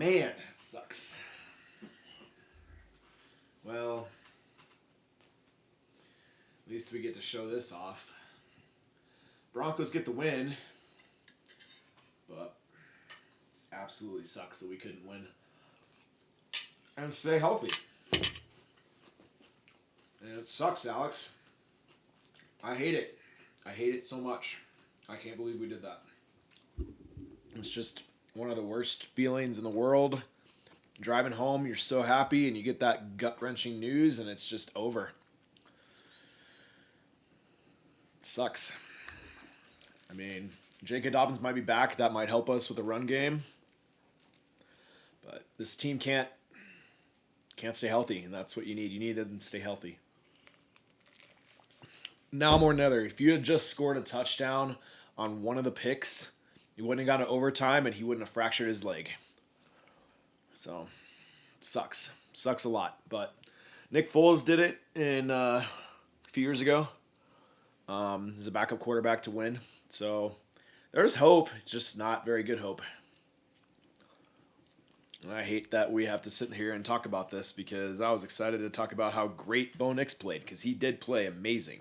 Man, that sucks. Well, at least we get to show this off. Broncos get the win, but it absolutely sucks that we couldn't win and stay healthy. And it sucks, Alex. I hate it. I hate it so much. I can't believe we did that. It's just one of the worst feelings in the world. Driving home, you're so happy, and you get that gut-wrenching news, and it's just over. It sucks. I mean, J.K. Dobbins might be back. That might help us with the run game. But this team can't stay healthy, and that's what you need. You need them to stay healthy. Now more than ever, if you had just scored a touchdown on one of the picks, he wouldn't have gone to overtime, and he wouldn't have fractured his leg. So, sucks. Sucks a lot. But Nick Foles did it a few years ago. He's a backup quarterback to win. So, there's hope. Just not very good hope. And I hate that we have to sit here and talk about this because I was excited to talk about how great Bo Nix played because he did play amazing.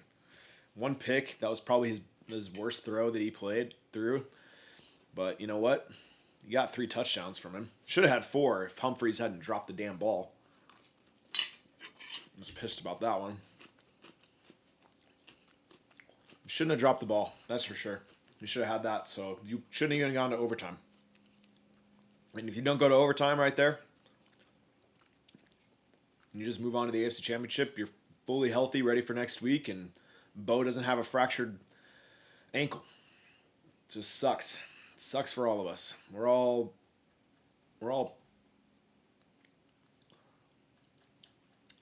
One pick, that was probably his worst throw that he played through. But you know what? You got 3 touchdowns from him. Should have had 4 if Humphreys hadn't dropped the damn ball. I was pissed about that one. Shouldn't have dropped the ball, that's for sure. You should have had that, so you shouldn't have even gone to overtime. And if you don't go to overtime right there, you just move on to the AFC Championship. You're fully healthy, ready for next week, and Bo doesn't have a fractured ankle. It just sucks. It sucks for all of us. We're all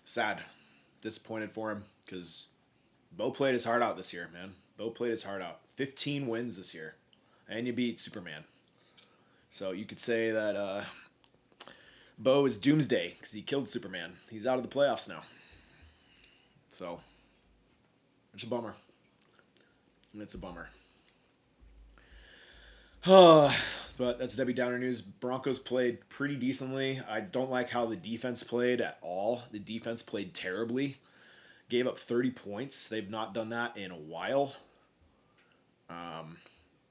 sad, disappointed for him because Bo played his heart out this year, man. Bo played his heart out. 15 wins this year, and you beat Superman. So you could say that Bo is doomsday because he killed Superman. He's out of the playoffs now. So it's a bummer. It's a bummer. But that's Debbie Downer news. Broncos played pretty decently. I don't like how the defense played at all. The defense played terribly. Gave up 30 points. They've not done that in a while.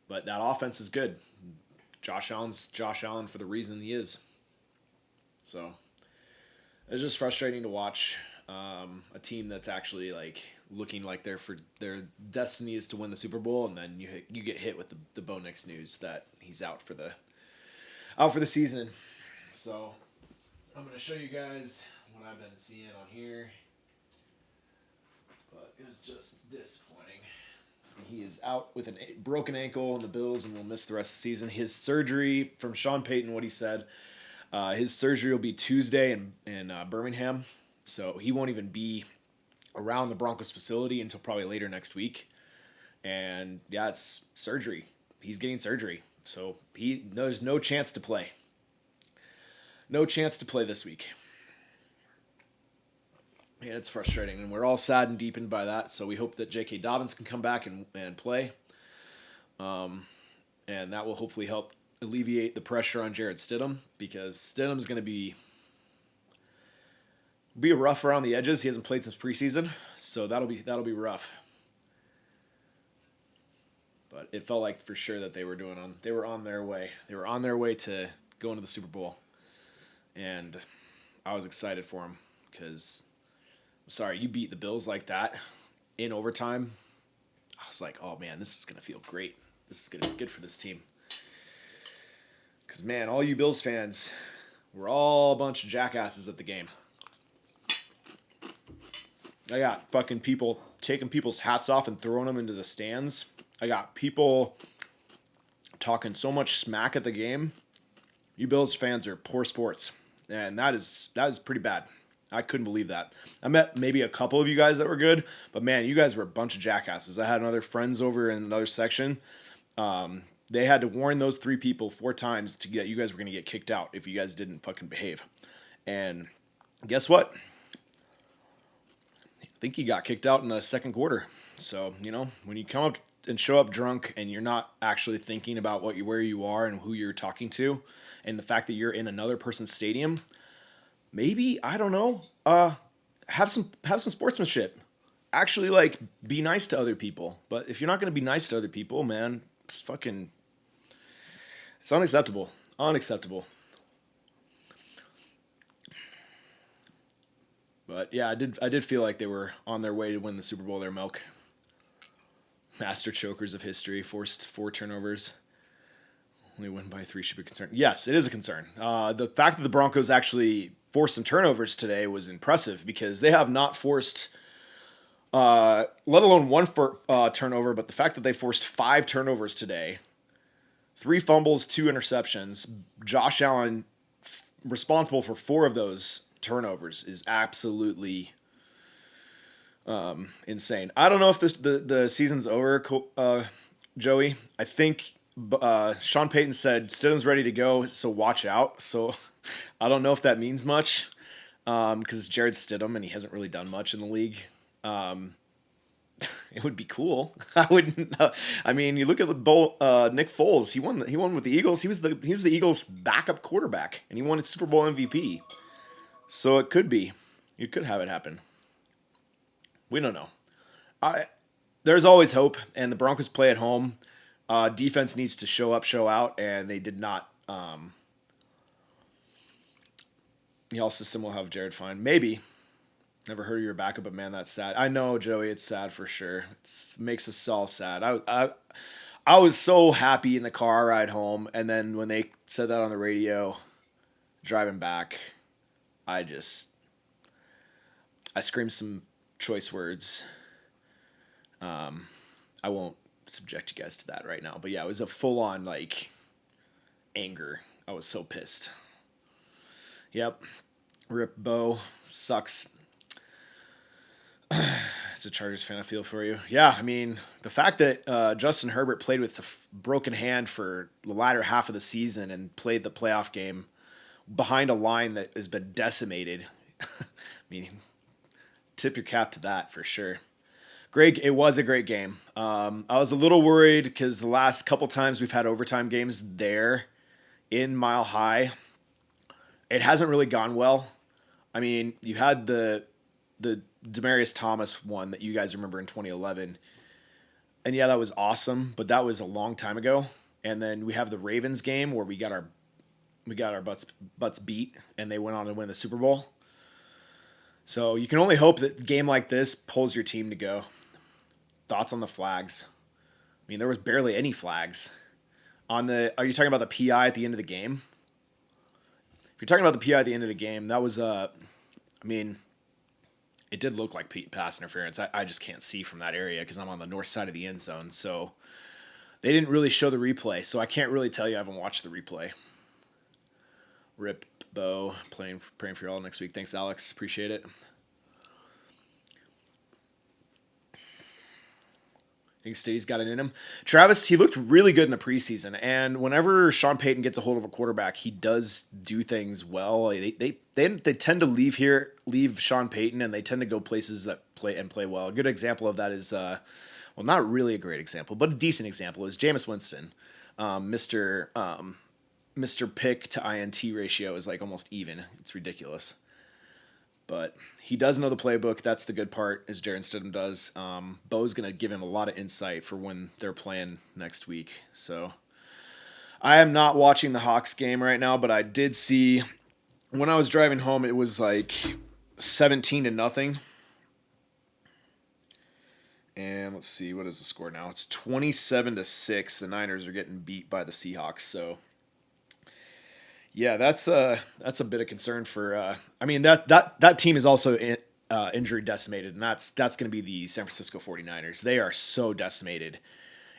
But that offense is good. Josh Allen's Josh Allen for the reason he is. So it's just frustrating to watch a team that's actually like looking like their destiny is to win the Super Bowl, and then you get hit with the Bo Nix news that he's out for the season. So I'm gonna show you guys what I've been seeing on here, but it was just disappointing. He is out with a broken ankle in the Bills and will miss the rest of the season. His surgery, from Sean Payton, what he said, his surgery will be Tuesday in Birmingham, so he won't even be around the Broncos facility until probably later next week. And yeah, it's surgery. He's getting surgery, so there's no chance to play. No chance to play this week. And it's frustrating, and we're all sad and deepened by that, so we hope that J.K. Dobbins can come back and play. And that will hopefully help alleviate the pressure on Jarrett Stidham, because Stidham's going to be rough around the edges. He hasn't played since preseason, so that'll be rough. But it felt like for sure that they were on their way. They were on their way to going to the Super Bowl. And I was excited for them because sorry, you beat the Bills like that in overtime. I was like, oh man, this is going to feel great. This is going to be good for this team. Because, man, all you Bills fans were all a bunch of jackasses at the game. I got fucking people taking people's hats off and throwing them into the stands. I got people talking so much smack at the game. You Bills fans are poor sports. And that is pretty bad. I couldn't believe that. I met maybe a couple of you guys that were good, but man, you guys were a bunch of jackasses. I had other friends over in another section. They had to warn those 3 people 4 times to get you guys were going to get kicked out if you guys didn't fucking behave. And guess what? I think he got kicked out in the second quarter. So, when you come up and show up drunk and you're not actually thinking about where you are and who you're talking to, and the fact that you're in another person's stadium, maybe, I don't know, have some sportsmanship. Actually, like, be nice to other people. But if you're not going to be nice to other people, man, it's unacceptable. Unacceptable. But yeah, I did feel like they were on their way to win the Super Bowl. Their milk. Master chokers of history, forced 4 turnovers. Only win by 3 should be a concern. Yes, it is a concern. The fact that the Broncos actually forced some turnovers today was impressive because they have not forced, let alone one turnover, but the fact that they forced 5 turnovers today, 3 fumbles, 2 interceptions. Josh Allen, responsible for 4 of those turnovers, is absolutely insane. I don't know if the season's over, Joey. I think Sean Payton said Stidham's ready to go, so watch out. So I don't know if that means much because it's Jarrett Stidham and he hasn't really done much in the league. It would be cool. I wouldn't. I mean, you look at Nick Foles. He won with the Eagles. He was the Eagles' backup quarterback, and he won a Super Bowl MVP. So it could be. You could have it happen. We don't know. There's always hope, and the Broncos play at home. Defense needs to show up, show out, and they did not. Y'all system will have Jared fine. Maybe. Never heard of your backup, but man, that's sad. I know, Joey, it's sad for sure. It makes us all sad. I was so happy in the car ride home, and then when they said that on the radio, driving back, I screamed some choice words. I won't subject you guys to that right now, but yeah, it was a full-on like anger. I was so pissed. Yep, rip Bo, sucks. As a Chargers fan, I feel for you. Yeah, I mean, the fact that Justin Herbert played with a broken hand for the latter half of the season and played the playoff game behind a line that has been decimated. I mean, tip your cap to that for sure. It was a great game. I was a little worried because the last couple times we've had overtime games there in Mile High, it hasn't really gone well. I mean, you had the Demaryius Thomas one that you guys remember in 2011. And yeah, that was awesome, but that was a long time ago. And then we have the Ravens game where we got our butts beat and they went on to win the Super Bowl. So you can only hope that a game like this pulls your team to go. Thoughts on the flags? I mean, there was barely any flags. Are you talking about the PI at the end of the game? If you're talking about the PI at the end of the game, that was I mean, it did look like pass interference. I just can't see from that area because I'm on the north side of the end zone. So they didn't really show the replay. So I can't really tell you I haven't watched the replay. Rip Bo, praying for you all next week. Thanks, Alex. Appreciate it. I think Stiddy's got it in him. Travis, he looked really good in the preseason, and whenever Sean Payton gets a hold of a quarterback, he does do things well. They tend to leave Sean Payton, and they tend to go places that play well. A good example of that is, well, not really a great example, but a decent example is Jameis Winston. Mr. Pick to INT ratio is like almost even. It's ridiculous. But he does know the playbook. That's the good part, as Jarrett Stidham does. Bo's going to give him a lot of insight for when they're playing next week. So I am not watching the Hawks game right now, but I did see when I was driving home, it was like 17-0. And let's see, what is the score now? It's 27-6. The Niners are getting beat by the Seahawks. So yeah, that's a bit of concern for. I mean that team is also injury decimated, and that's going to be the San Francisco 49ers. They are so decimated.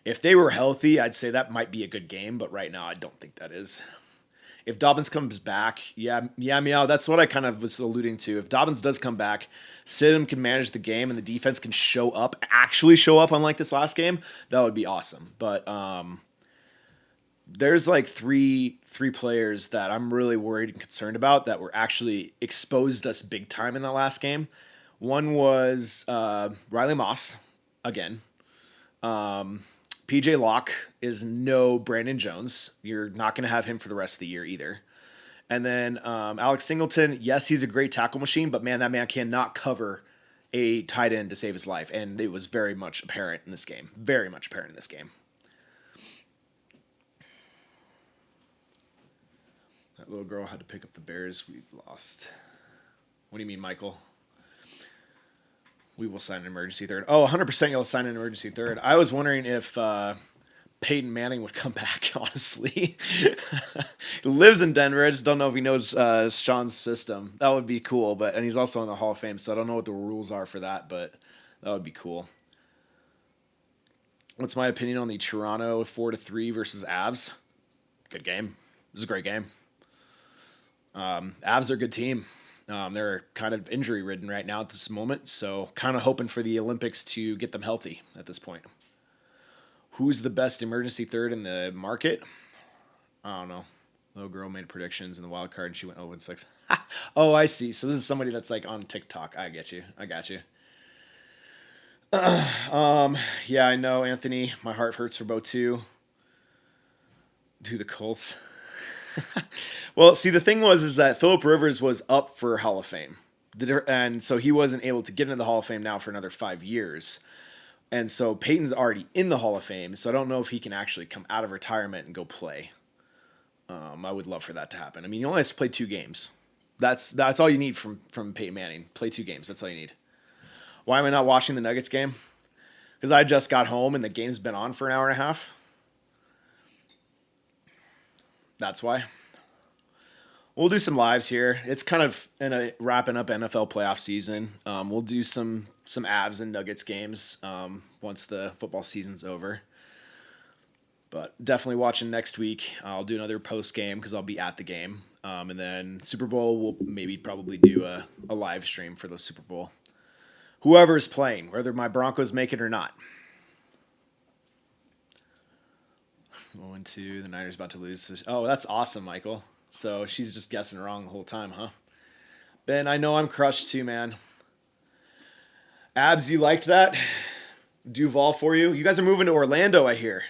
If they were healthy, I'd say that might be a good game, but right now I don't think that is. If Dobbins comes back, meow. That's what I kind of was alluding to. If Dobbins does come back, Stidham can manage the game, and the defense can actually show up, unlike this last game. That would be awesome. But there's like three players that I'm really worried and concerned about that were actually exposed us big time in the last game. One was Riley Moss, again. PJ Locke is no Brandon Jones. You're not going to have him for the rest of the year either. And then Alex Singleton, yes, he's a great tackle machine, but man, that man cannot cover a tight end to save his life. And it was very much apparent in this game. Very much apparent in this game. That little girl had to pick up the Bears. We lost. What do you mean, Michael? We will sign an emergency third. Oh, 100% you'll sign an emergency third. I was wondering if Peyton Manning would come back, honestly. He lives in Denver. I just don't know if he knows Sean's system. That would be cool. And he's also in the Hall of Fame, so I don't know what the rules are for that, but that would be cool. What's my opinion on the Toronto 4-3 versus Avs? Good game. This is a great game. Avs are a good team. They're kind of injury ridden right now at this moment, so kind of hoping for the Olympics to get them healthy at this point. Who's the best emergency third in the market? I don't know. Little girl made predictions in the wild card and she went 0-6. Oh, I see. So this is somebody that's like on TikTok. I get you. I got you. Yeah, I know, Anthony. My heart hurts for Bo too. Do the Colts. Well, see, the thing is that Phillip Rivers was up for Hall of Fame. And so he wasn't able to get into the Hall of Fame now for another 5 years. And so Peyton's already in the Hall of Fame, so I don't know if he can actually come out of retirement and go play. I would love for that to happen. I mean, he only has to play 2 games. That's all you need from Peyton Manning. Play 2 games. That's all you need. Why am I not watching the Nuggets game? Because I just got home and the game's been on for an hour and a half. That's why. We'll do some lives here. It's kind of wrapping up NFL playoff season. We'll do some Avs and Nuggets games once the football season's over. But definitely watching next week. I'll do another post game because I'll be at the game. And then Super Bowl, we'll probably do a live stream for the Super Bowl. Whoever's playing, whether my Broncos make it or not. Going to the Niners about to lose. Oh, that's awesome, Michael. So she's just guessing wrong the whole time, huh? Ben, I know I'm crushed too, man. Abs, you liked that? Duval for you? You guys are moving to Orlando, I hear.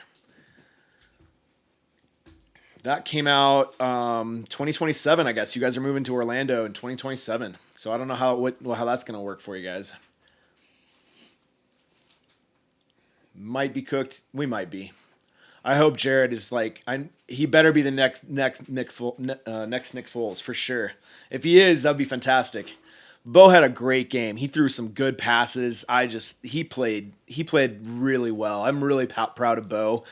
That came out 2027, I guess. You guys are moving to Orlando in 2027. So I don't know how that's going to work for you guys. Might be cooked. We might be. I hope Jarrett is he better be the next Nick Foles for sure. If he is, that'd be fantastic. Bo had a great game. He threw some good passes. He played really well. I'm really proud of Bo,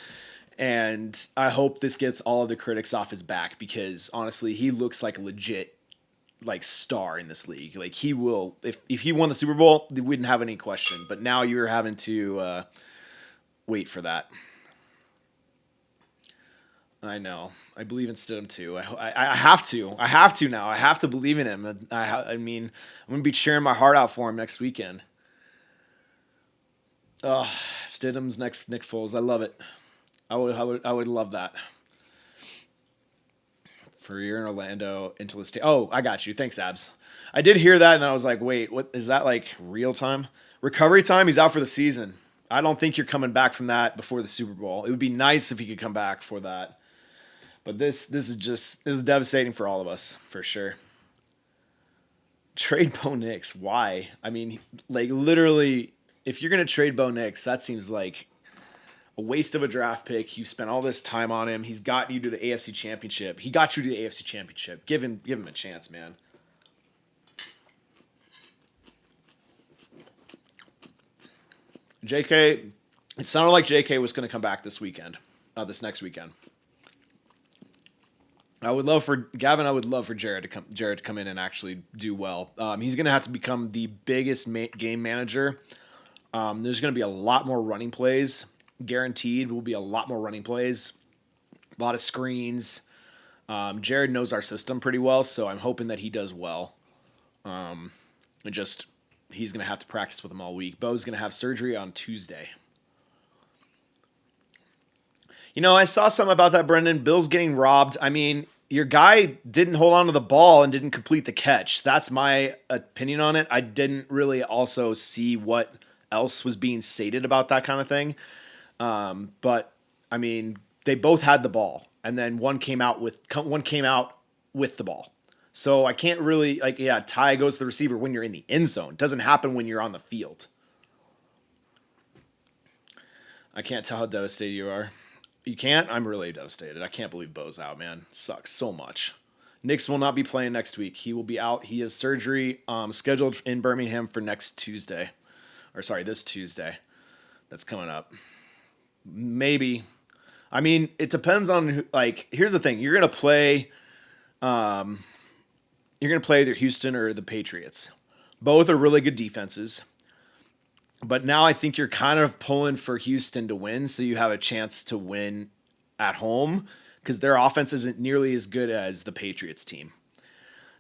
and I hope this gets all of the critics off his back because honestly, he looks like a legit star in this league. Like he will if he won the Super Bowl, we wouldn't have any question. But now you're having to wait for that. I know. I believe in Stidham too. I have to. I have to now. I have to believe in him. I mean, I'm going to be cheering my heart out for him next weekend. Oh, Stidham's next Nick Foles. I love it. I would love that. For you're in Orlando until the state. Oh, I got you. Thanks, Abs. I did hear that and I was like, wait, what is that real time? Recovery time? He's out for the season. I don't think you're coming back from that before the Super Bowl. It would be nice if he could come back for that. But this is devastating for all of us, for sure. Trade Bo Nix. Why? I mean, literally, if you're going to trade Bo Nix, that seems like a waste of a draft pick. You spent all this time on him. He's got you to the AFC Championship. He got you to the AFC Championship. Give him a chance, man. JK, it sounded like JK was going to come back this next weekend. I would love for Jarrett to come in and actually do well. He's going to have to become the biggest game manager. There's going to be a lot more running plays. Guaranteed will be a lot more running plays. A lot of screens. Jared knows our system pretty well, so I'm hoping that he does well. He's going to have to practice with him all week. Bo's going to have surgery on Tuesday. I saw something about that, Brendan. Bill's getting robbed. I mean, your guy didn't hold on to the ball and didn't complete the catch. That's my opinion on it. I didn't really also see what else was being stated about that kind of thing. But I mean, they both had the ball, and then one came out with the ball. So I can't really tie goes to the receiver when you're in the end zone. It doesn't happen when you're on the field. I can't tell how devastated you are. You can't? I'm really devastated. I can't believe Bo's out, man. It sucks so much. Nix will not be playing next week. He will be out. He has surgery scheduled in Birmingham for this Tuesday. That's coming up. Maybe. I mean, it depends on here's the thing. You're going to play either Houston or the Patriots. Both are really good defenses. But now I think you're kind of pulling for Houston to win, so you have a chance to win at home because their offense isn't nearly as good as the Patriots team.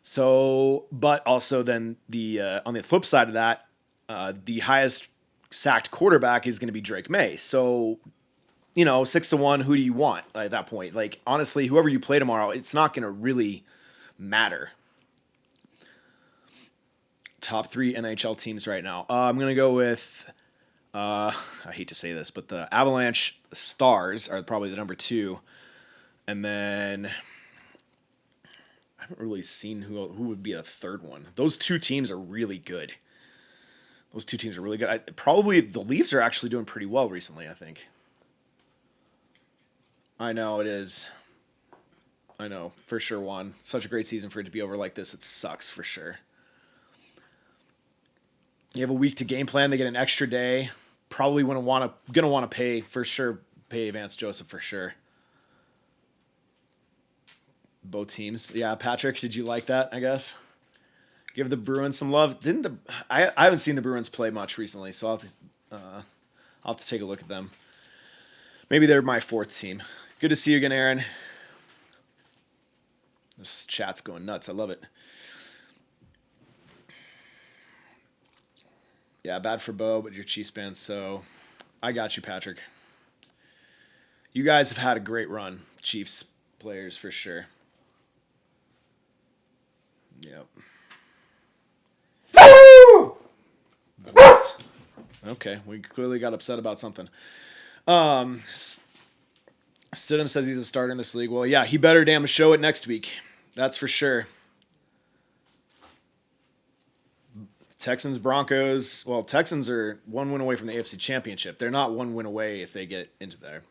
So, but also then on the flip side of that, the highest sacked quarterback is going to be Drake May. So, 6-1, who do you want at that point? Honestly, whoever you play tomorrow, it's not going to really matter. Top 3 NHL teams right now. I'm going to go with, I hate to say this, but the Avalanche Stars are probably the number 2. And then I haven't really seen who would be a third one. Those two teams are really good. Probably the Leafs are actually doing pretty well recently, I think. I know it is. I know, for sure, Juan. Such a great season for it to be over like this. It sucks, for sure. You have a week to game plan. They get an extra day. Probably gonna want to pay for sure. Pay Vance Joseph for sure. Both teams. Yeah, Patrick, did you like that? I guess. Give the Bruins some love. I haven't seen the Bruins play much recently, so I'll have to take a look at them. Maybe they're my 4th team. Good to see you again, Aaron. This chat's going nuts. I love it. Yeah, bad for Bo, but you're Chiefs fan, so I got you, Patrick. You guys have had a great run, Chiefs players, for sure. Yep. What? Okay, we clearly got upset about something. Stidham says he's a starter in this league. Well, yeah, he better damn show it next week. That's for sure. Texans, Broncos. Well, Texans are 1 win away from the AFC Championship. They're not 1 win away if they get into there.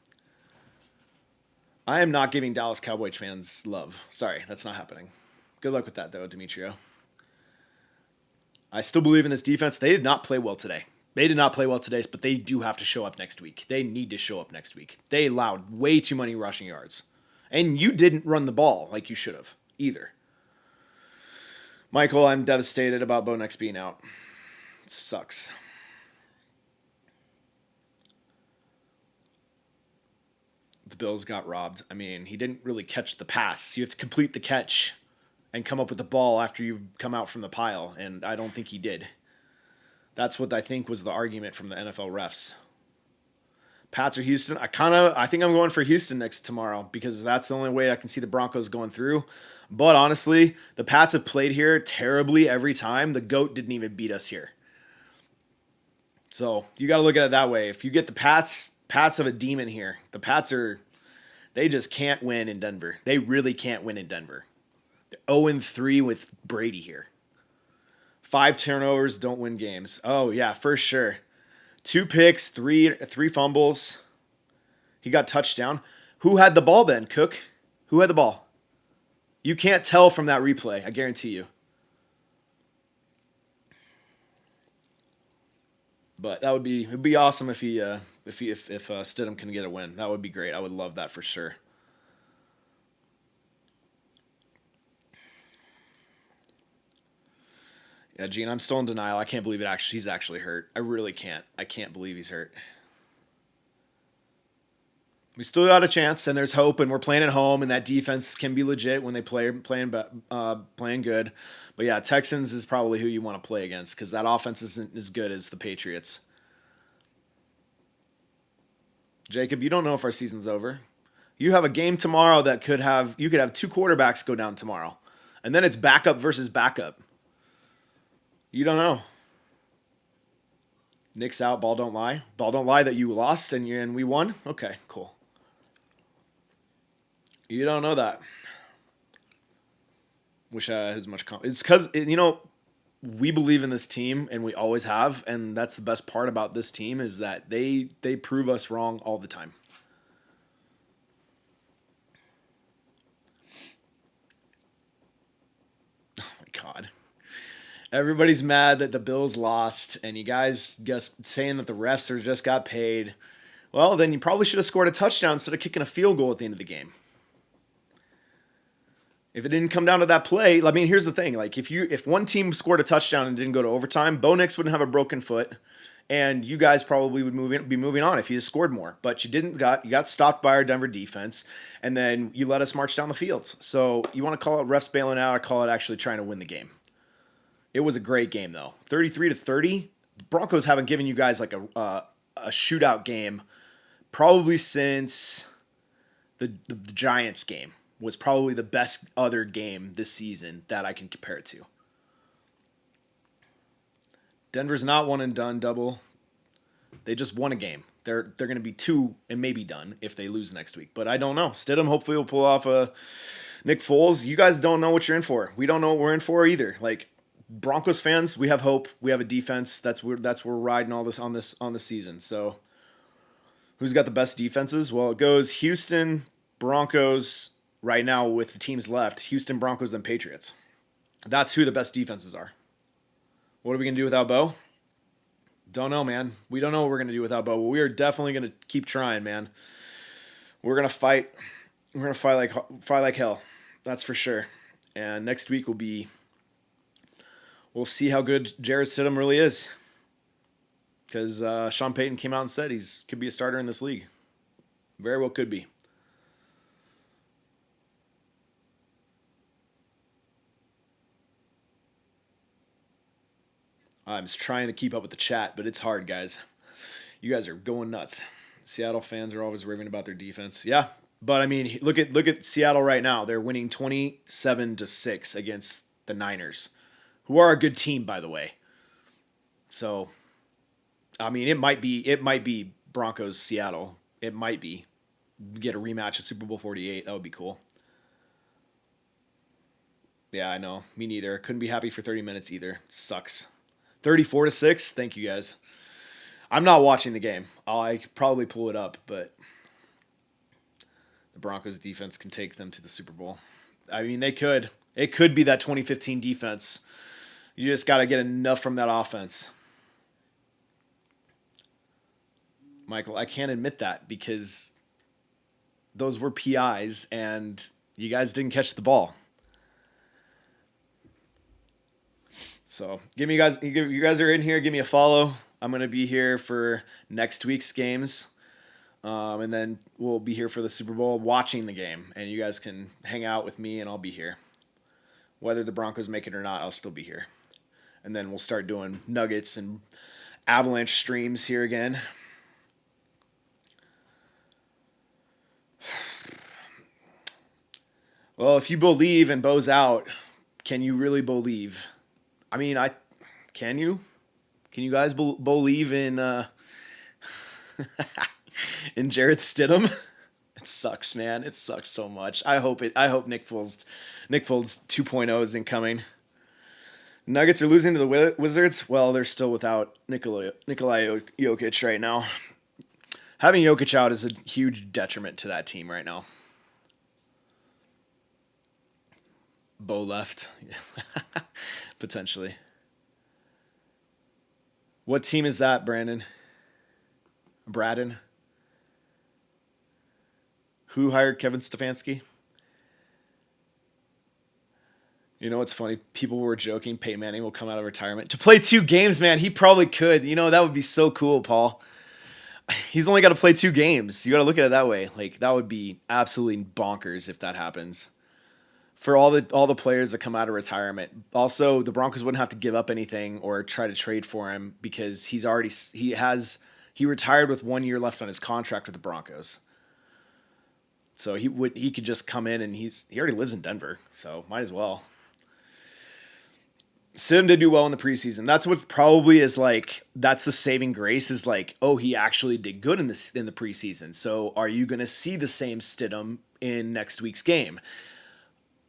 I am not giving Dallas Cowboys fans love. Sorry, that's not happening. Good luck with that, though, Demetrio. I still believe in this defense. They did not play well today. But they do have to show up next week. They need to show up next week. They allowed way too many rushing yards. And you didn't run the ball like you should have either. Michael, I'm devastated about Bo Nix being out. It sucks. The Bills got robbed. I mean, he didn't really catch the pass. You have to complete the catch and come up with the ball after you've come out from the pile, and I don't think he did. That's what I think was the argument from the NFL refs. Pats or Houston? I think I'm going for Houston next tomorrow because that's the only way I can see the Broncos going through. But honestly, the Pats have played here terribly every time. The GOAT didn't even beat us here. So you got to look at it that way. If you get the Pats have a demon here. The Pats they just can't win in Denver. They really can't win in Denver. They're 0-3 with Brady here. 5 turnovers, don't win games. Oh, yeah, for sure. 2 picks, three fumbles. He got touchdown. Who had the ball then, Cook? Who had the ball? You can't tell from that replay, I guarantee you. But it'd be awesome if Stidham can get a win. That would be great. I would love that for sure. Yeah, Gene, I'm still in denial. I can't believe he's actually hurt. I really can't. I can't believe he's hurt. We still got a chance, and there's hope, and we're playing at home, and that defense can be legit when they playing good. But yeah, Texans is probably who you want to play against because that offense isn't as good as the Patriots. Jacob, you don't know if our season's over. You have a game tomorrow that you could have 2 quarterbacks go down tomorrow, and then it's backup versus backup. You don't know. Nick's out. Ball don't lie. Ball don't lie that you lost and we won. Okay, cool. You don't know that. Wish I had as much It's because we believe in this team and we always have, and that's the best part about this team is that they prove us wrong all the time. Oh my god. Everybody's mad that the Bills lost, and you guys just saying that the refs are just got paid. Well, then you probably should have scored a touchdown instead of kicking a field goal at the end of the game. If it didn't come down to that play, I mean, here's the thing: like if one team scored a touchdown and didn't go to overtime, Bo Nix wouldn't have a broken foot, and you guys probably would be moving on if you just scored more. But you didn't. You got stopped by our Denver defense, and then you let us march down the field. So you want to call it refs bailing out, or call it actually trying to win the game? It was a great game though, 33-30. The Broncos haven't given you guys like a shootout game probably since the Giants game. Was probably the best other game this season that I can compare it to. Denver's not one and done double. They just won a game. They're going to be 2 and maybe done if they lose next week. But I don't know. Stidham hopefully will pull off a Nick Foles. You guys don't know what you're in for. We don't know what we're in for either. Like Broncos fans, we have hope. We have a defense. That's where we're riding all this on the season. So who's got the best defenses? Well, it goes Houston, Broncos. Right now, with the teams left, Houston, Broncos, and Patriots. That's who the best defenses are. What are we going to do without Bo? Don't know, man. We don't know what we're going to do without Bo, but we are definitely going to keep trying, man. We're going to fight. We're going to fight like hell. That's for sure. And next week we'll see how good Jarrett Stidham really is. Because Sean Payton came out and said could be a starter in this league. Very well could be. I'm just trying to keep up with the chat, but it's hard, guys. You guys are going nuts. Seattle fans are always raving about their defense. Yeah, but I mean, look at Seattle right now. They're winning 27-6 against the Niners, who are a good team, by the way. So, I mean, it might be Broncos Seattle. It might be. Get a rematch of Super Bowl 48. That would be cool. Yeah, I know. Me neither. Couldn't be happy for 30 minutes either. It sucks. 34-6. Thank you guys. I'm not watching the game. I could probably pull it up, but the Broncos defense can take them to the Super Bowl. I mean, they could. It could be that 2015 defense. You just got to get enough from that offense. Michael, I can't admit that because those were PIs and you guys didn't catch the ball. So you guys are in here. Give me a follow. I'm going to be here for next week's games. And then we'll be here for the Super Bowl watching the game. And you guys can hang out with me and I'll be here. Whether the Broncos make it or not, I'll still be here. And then we'll start doing Nuggets and Avalanche streams here again. Well, if you believe and Bo's out, can you really believe? I mean, can you? Can you guys believe in in Jarrett Stidham? It sucks, man. It sucks so much. I hope Nick Foles 2.0 is incoming. Nuggets are losing to the Wizards. Well, they're still without Nikola Jokic right now. Having Jokic out is a huge detriment to that team right now. Bo left. Potentially. What team is that, Braden? Who hired Kevin Stefanski? You know what's funny? People were joking Peyton Manning will come out of retirement to play 2 games, man. He probably could. You know, that would be so cool, Paul. He's only got to play 2 games. You got to look at it that way. Like, that would be absolutely bonkers if that happens. For all the players that come out of retirement. Also, the Broncos wouldn't have to give up anything or try to trade for him because he retired with 1 year left on his contract with the Broncos. So he could just come in and he already lives in Denver, so might as well. Stidham did do well in the preseason. That's what probably is like. That's the saving grace is like, oh, he actually did good in the preseason. So are you going to see the same Stidham in next week's game?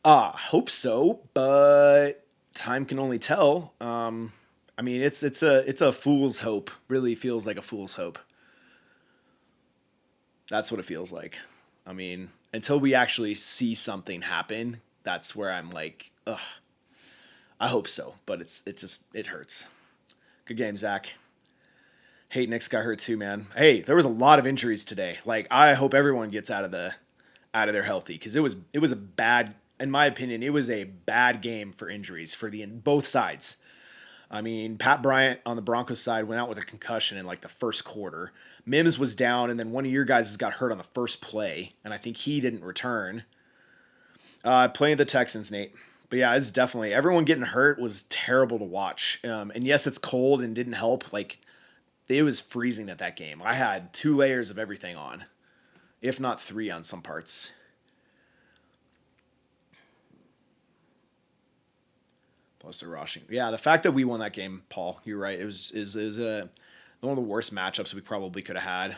Hope so, but time can only tell. I mean, it's a fool's hope. Really feels like a fool's hope. That's what it feels like. I mean, until we actually see something happen, that's where I'm like, ugh. I hope so, but it hurts. Good game, Zach. Hey, Nick's got hurt too, man. Hey, there was a lot of injuries today. Like, I hope everyone gets out of there healthy because it was a bad, in my opinion, it was a bad game for injuries for both sides. I mean, Pat Bryant on the Broncos side went out with a concussion in like the first quarter. Mims was down, and then one of your guys got hurt on the first play, and I think he didn't return. Playing the Texans, Nate. But yeah, it's definitely everyone getting hurt was terrible to watch. And yes, it's cold and didn't help. Like it was freezing at that game. I had 2 layers of everything on, if not 3 on some parts. Plus the rushing. Yeah, the fact that we won that game, Paul, you're right. It was one of the worst matchups we probably could have had.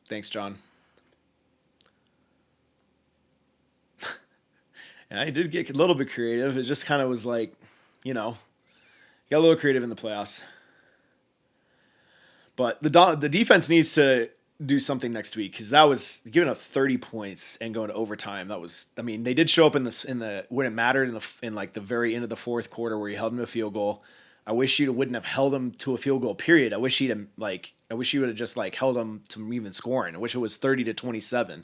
Thanks, John. And I did get a little bit creative. It just kind of was like, got a little creative in the playoffs. But the defense needs to do something next week because that was giving up 30 points and going to overtime. That was, I mean, they did show up in the when it mattered in like the very end of the fourth quarter where you held them to a field goal. I wish you wouldn't have held them to a field goal. Period. I wish you would have just like held them to even scoring. I wish it was 30-27 and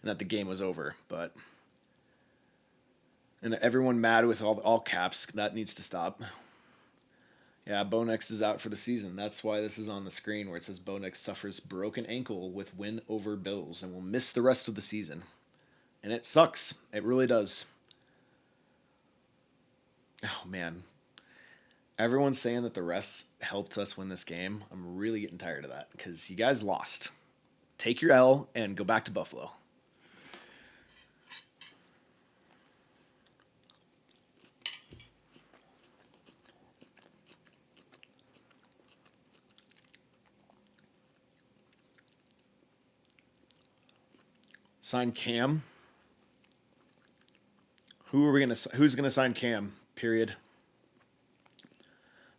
that the game was over. But and everyone mad with all caps. That needs to stop. Yeah, Bo Nix is out for the season. That's why this is on the screen where it says Bo Nix suffers broken ankle with win over Bills and will miss the rest of the season. And it sucks. It really does. Oh, man. Everyone's saying that the refs helped us win this game. I'm really getting tired of that because you guys lost. Take your L and go back to Buffalo. Sign Cam. Who's gonna sign Cam? Period.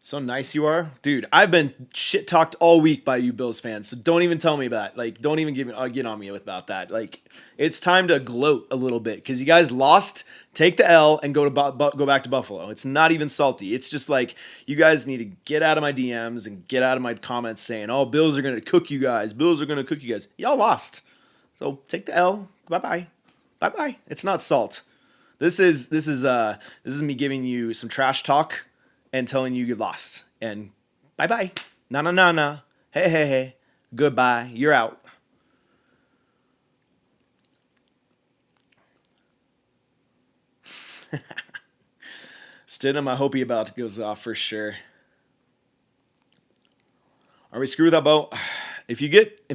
So nice you are, dude. I've been shit talked all week by you Bills fans, so don't even tell me about it. Like, don't even get on me about that. Like, it's time to gloat a little bit because you guys lost. Take the L and go back to Buffalo. It's not even salty. It's just like you guys need to get out of my DMs and get out of my comments saying, "Oh, Bills are gonna cook you guys. Bills are gonna cook you guys." Y'all lost, so take the L. Bye bye. It's not salt. This is me giving you some trash talk and telling you lost. And bye. Na. Hey. Goodbye. You're out. Stidham, I hope he about goes off for sure. Are we screwed up, Bo? If you get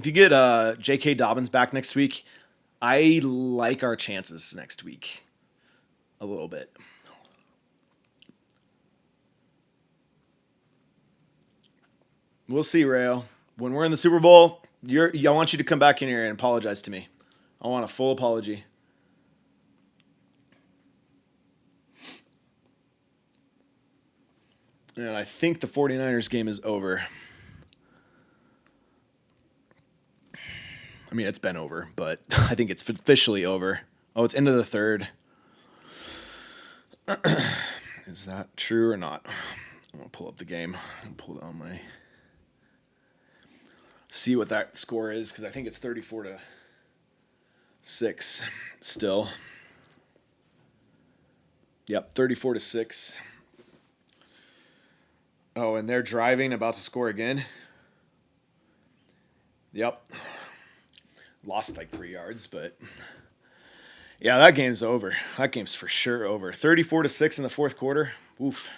J.K. Dobbins back next week, I like our chances next week a little bit. We'll see, Rayo. When we're in the Super Bowl, I want you to come back in here and apologize to me. I want a full apology. And I think the 49ers game is over. I mean, it's been over, but I think it's officially over. Oh, it's into the third. Is that true or not? I'm going to pull up the game. Pull down my... See what that score is, because I think it's 34-6 still. Yep, 34-6. Oh, and they're driving, about to score again. Yep. Lost like 3 yards, but yeah, that game's over. That game's for sure over. 34-6 in the fourth quarter. Oof.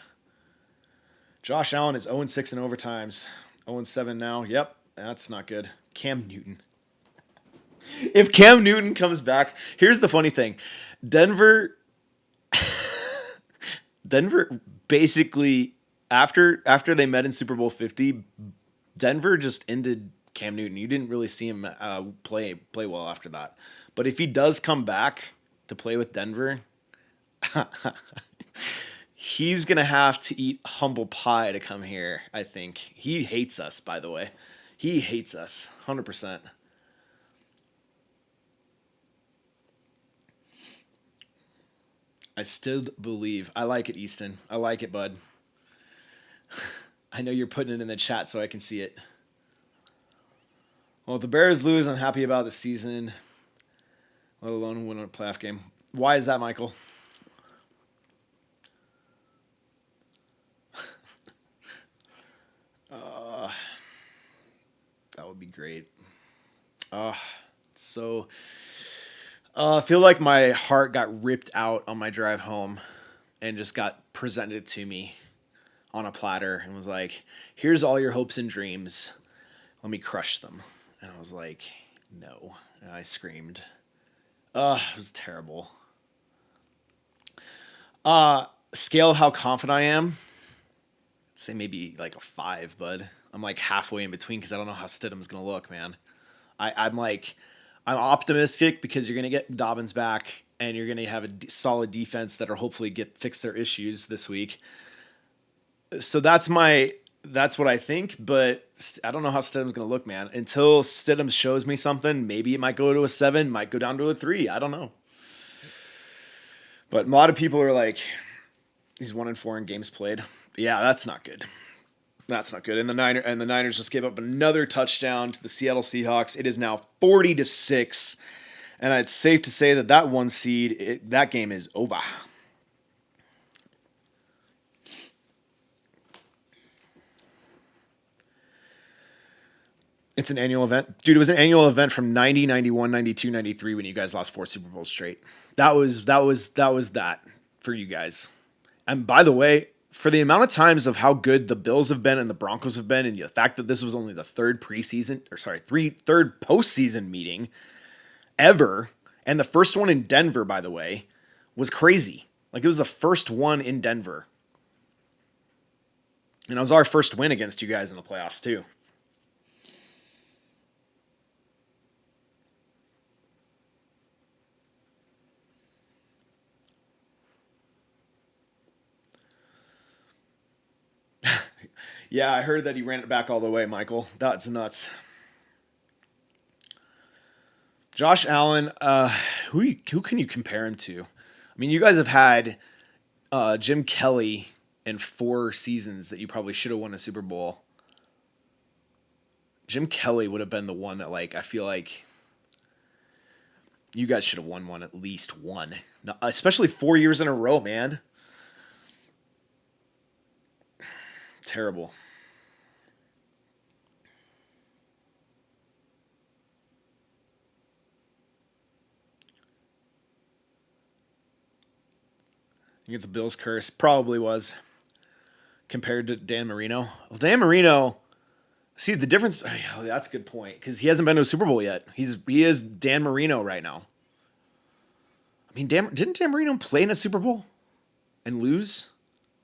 Josh Allen is 0-6 in overtimes. 0-7 now. Yep, that's not good. Cam Newton. If Cam Newton comes back, here's the funny thing. Denver Denver basically after they met in Super Bowl 50, Denver just ended Cam Newton. You didn't really see him play well after that. But if he does come back to play with Denver, he's going to have to eat humble pie to come here, I think. He hates us, by the way. He hates us 100%. I still believe. I like it, Easton. I like it, bud. I know you're putting it in the chat so I can see it. Well, if the Bears lose, I'm happy about the season, let alone win a playoff game. Why is that, Michael? That would be great. So I feel like my heart got ripped out on my drive home and just got presented to me on a platter and was like, here's all your hopes and dreams. Let me crush them. And I was like, no. And I screamed. It was terrible. Scale of how confident I am. I'd say maybe like a 5, bud. I'm like halfway in between because I don't know how Stidham's going to look, man. I'm optimistic because you're going to get Dobbins back and you're going to have a solid defense that are hopefully fix their issues this week. So that's what I think, but I don't know how Stidham's going to look, man. Until Stidham shows me something, maybe it might go to a 7, might go down to a 3. I don't know. But a lot of people are like, he's 1-4 in games played. Yeah, that's not good. That's not good. And the Niners just gave up another touchdown to the Seattle Seahawks. It is now 40-6, and it's safe to say that one seed, that game is over. It's an annual event. Dude, it was an annual event from 90, 91, 92, 93 when you guys lost 4 Super Bowls straight. That was that for you guys. And by the way, for the amount of times of how good the Bills have been and the Broncos have been, and the fact that this was only the third postseason meeting ever, and the first one in Denver, by the way, was crazy. Like, it was the first one in Denver. And it was our first win against you guys in the playoffs, too. Yeah, I heard that he ran it back all the way, Michael. That's nuts. Josh Allen, who can you compare him to? I mean, you guys have had Jim Kelly in 4 seasons that you probably should have won a Super Bowl. Jim Kelly would have been the one that, like, I feel like you guys should have won one, at least one. Especially 4 years in a row, man. Terrible. I think it's a Bills curse. Probably was. Compared to Dan Marino. Well, Dan Marino, see the difference. Oh, that's a good point because he hasn't been to a Super Bowl yet. He is Dan Marino right now. I mean, didn't Dan Marino play in a Super Bowl and lose?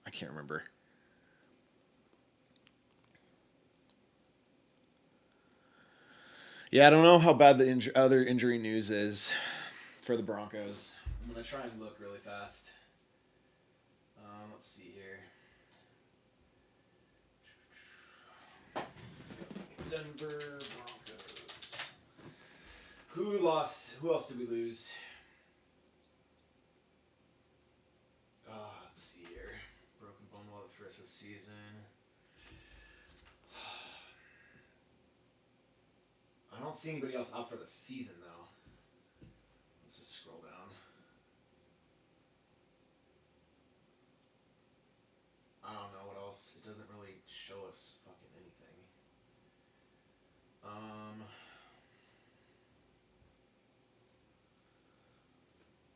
I can't remember. Yeah, I don't know how bad the other injury news is for the Broncos. I'm going to try and look really fast. Let's see here. Denver Broncos. Who lost? Who else did we lose? Let's see here. Broken bone wallet for the rest of the season. I don't see anybody else out for the season, though. Let's just scroll down. I don't know what else. It doesn't really show us fucking anything.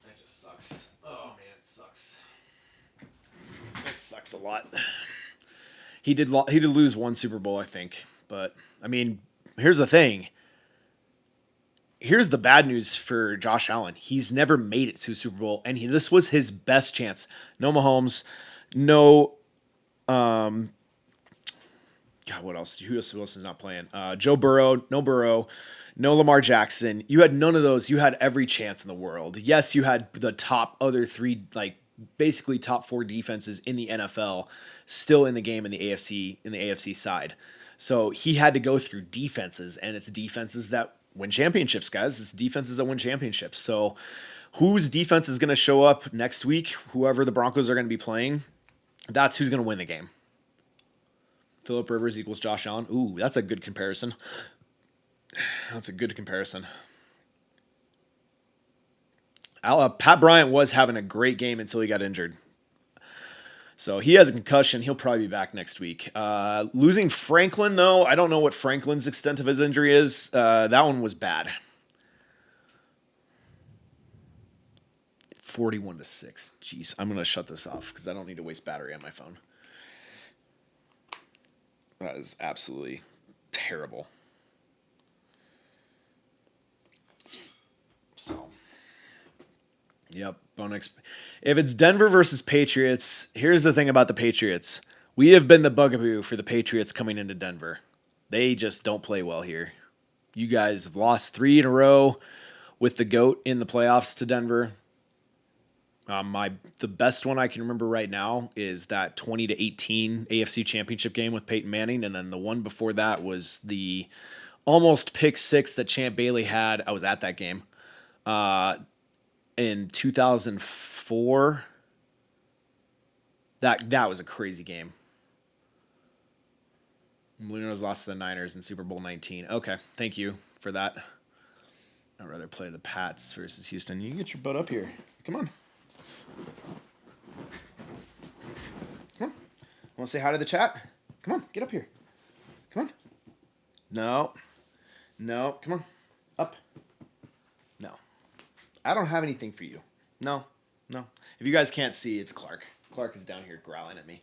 That just sucks. Oh, man, it sucks. It sucks a lot. He did lose one Super Bowl, I think. But, I mean, here's the thing. here's the bad news for Josh Allen. He's never made it to a Super Bowl, and this was his best chance. No Mahomes, no God, what else? Who else is not playing? Joe Burrow, no Lamar Jackson. You had none of those. You had every chance in the world. Yes, you had the top other three, like basically top 4 defenses in the NFL still in the game in the AFC side. So he had to go through defenses, and it's defenses that win championships, guys. It's defenses that win championships. So whose defense is going to show up next week? Whoever the Broncos are going to be playing, that's who's going to win the game. Phillip Rivers equals Josh Allen. Ooh, that's a good comparison. That's a good comparison. Pat Bryant was having a great game until he got injured. So he has a concussion. He'll probably be back next week. Losing Franklin, though, I don't know what Franklin's extent of his injury is. That one was bad. 41-6. Jeez, I'm going to shut this off because I don't need to waste battery on my phone. That is absolutely terrible. So, yep, Bo Nix. If it's Denver versus Patriots, here's the thing about the Patriots. We have been the bugaboo for the Patriots coming into Denver. They just don't play well here. You guys have lost 3 in a row with the GOAT in the playoffs to Denver. The best one I can remember right now is that 20-18 AFC Championship game with Peyton Manning, and then the one before that was the almost pick 6 that Champ Bailey had. I was at that game in 2004. That was a crazy game. Lunos lost to the Niners in Super Bowl 19. Okay, thank you for that. I'd rather play the Pats versus Houston. You can get your butt up here. Come on. Come on. Want to say hi to the chat? Come on, get up here. Come on. No, come on. Up. No. I don't have anything for you. No. If you guys can't see, it's Clark. Clark is down here growling at me.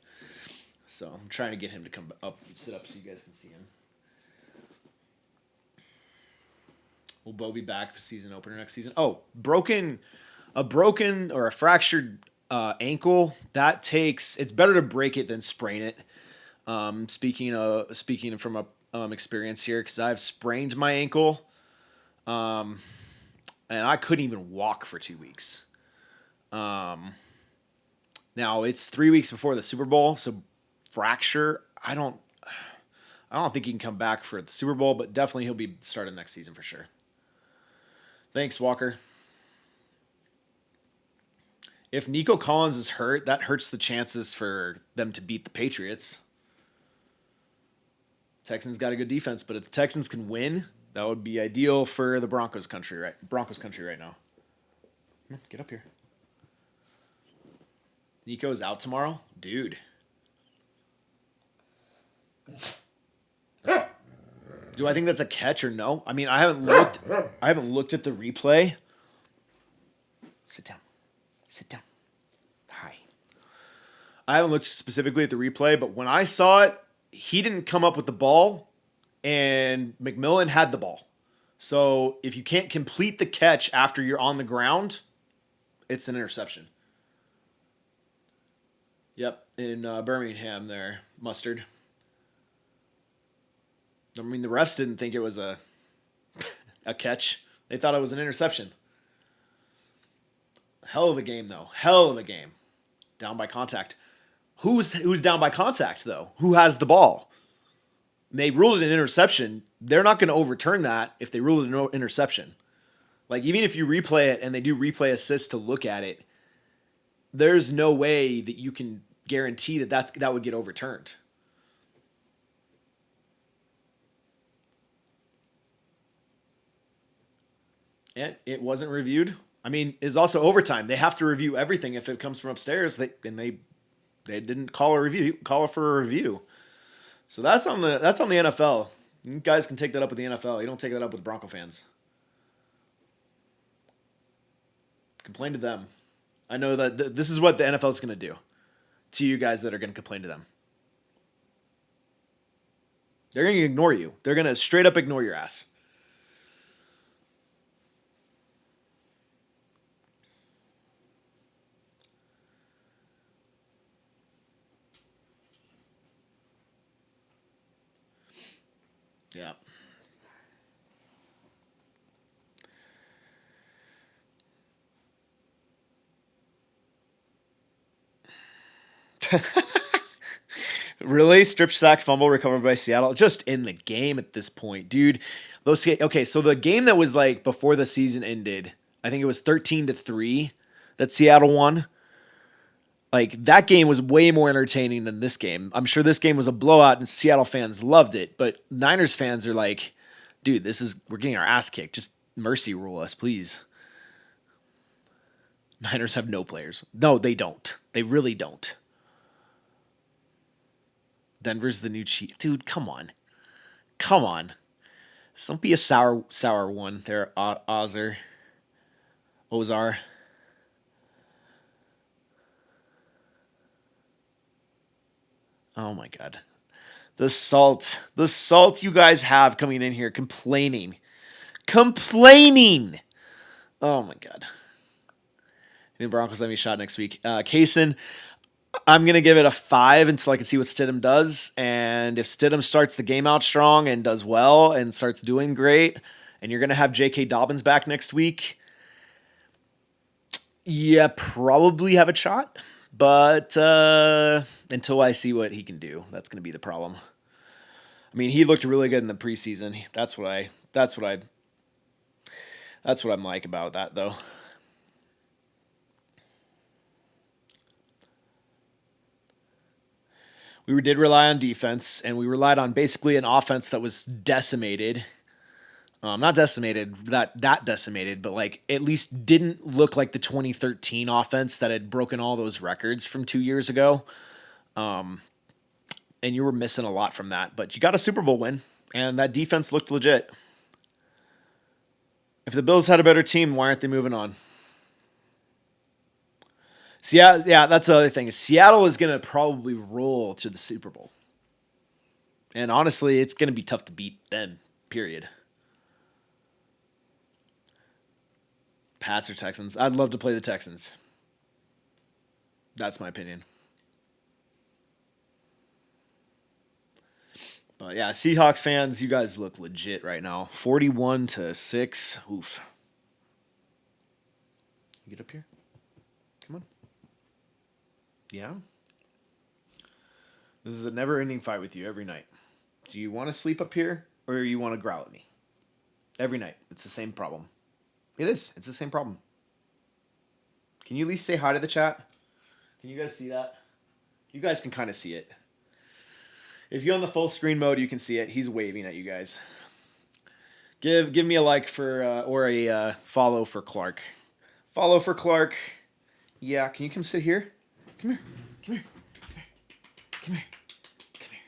So I'm trying to get him to come up and sit up so you guys can see him. Will Bo be back for season opener next season? Oh, a broken or a fractured ankle, it's better to break it than sprain it. Speaking from a experience here, because I've sprained my ankle, and I couldn't even walk for 2 weeks. Now it's 3 weeks before the Super Bowl, so fracture, I don't think he can come back for the Super Bowl, but definitely he'll be starting next season for sure. Thanks, Walker. If Nico Collins is hurt, that hurts the chances for them to beat the Patriots. Texans got a good defense, but if the Texans can win, that would be ideal for the Broncos country right now. Come on, get up here. Nico's out tomorrow? Dude. Do I think that's a catch or no? I mean, I haven't looked at the replay. Sit down. Hi. I haven't looked specifically at the replay, but when I saw it, he didn't come up with the ball, and McMillan had the ball. So if you can't complete the catch after you're on the ground, it's an interception. Yep, in Birmingham there, Mustard. I mean, the refs didn't think it was a catch. They thought it was an interception. Hell of a game, though. Hell of a game. Down by contact. Who's down by contact, though? Who has the ball? They ruled it an interception. They're not going to overturn that if they rule it an interception. Like, even if you replay it and they do replay assist to look at it, there's no way that you can guarantee that would get overturned. And it wasn't reviewed. I mean, it's also overtime. They have to review everything if it comes from upstairs. They didn't call for a review. So that's on the NFL. You guys can take that up with the NFL. You don't take that up with Bronco fans. Complain to them. I know that this is what the NFL is going to do to you guys that are going to complain to them. They're going to ignore you. They're going to straight up ignore your ass. Yeah. Really? Strip sack fumble recovered by Seattle? Just in the game at this point, dude. Okay, so the game that was like before the season ended, I think it was 13-3 that Seattle won. Like that game was way more entertaining than this game. I'm sure this game was a blowout and Seattle fans loved it, but Niners fans are like, dude, we're getting our ass kicked. Just mercy rule us, please. Niners have no players. No, they don't. They really don't. Denver's the new cheat. Dude, come on. Come on. Don't be a sour one there, Ozar. Oh my god. The salt you guys have coming in here complaining. Oh my god. The Broncos let me shot next week. Kaysen, I'm going to give it a 5 until I can see what Stidham does. And if Stidham starts the game out strong and does well and starts doing great, and you're going to have J.K. Dobbins back next week, yeah, probably have a shot. But until I see what he can do, that's going to be the problem. I mean, he looked really good in the preseason. That's what I'm like about that, though. We did rely on defense, and we relied on basically an offense that was decimated. Not decimated, that decimated, but like at least didn't look like the 2013 offense that had broken all those records from 2 years ago. And you were missing a lot from that, but you got a Super Bowl win, and that defense looked legit. If the Bills had a better team, why aren't they moving on? Yeah, that's the other thing. Seattle is going to probably roll to the Super Bowl. And honestly, it's going to be tough to beat them, period. Pats or Texans? I'd love to play the Texans. That's my opinion. But yeah, Seahawks fans, you guys look legit right now. 41-6. Oof. You get up here? Come on. Yeah? This is a never-ending fight with you every night. Do you want to sleep up here or you want to growl at me? Every night. It's the same problem. It is. It's the same problem. Can you at least say hi to the chat? Can you guys see that? You guys can kind of see it. If you're on the full screen mode, you can see it. He's waving at you guys. Give me a like for or a follow for Clark. Follow for Clark. Yeah, can you come sit here? Come here. Come here. Come here. Come here.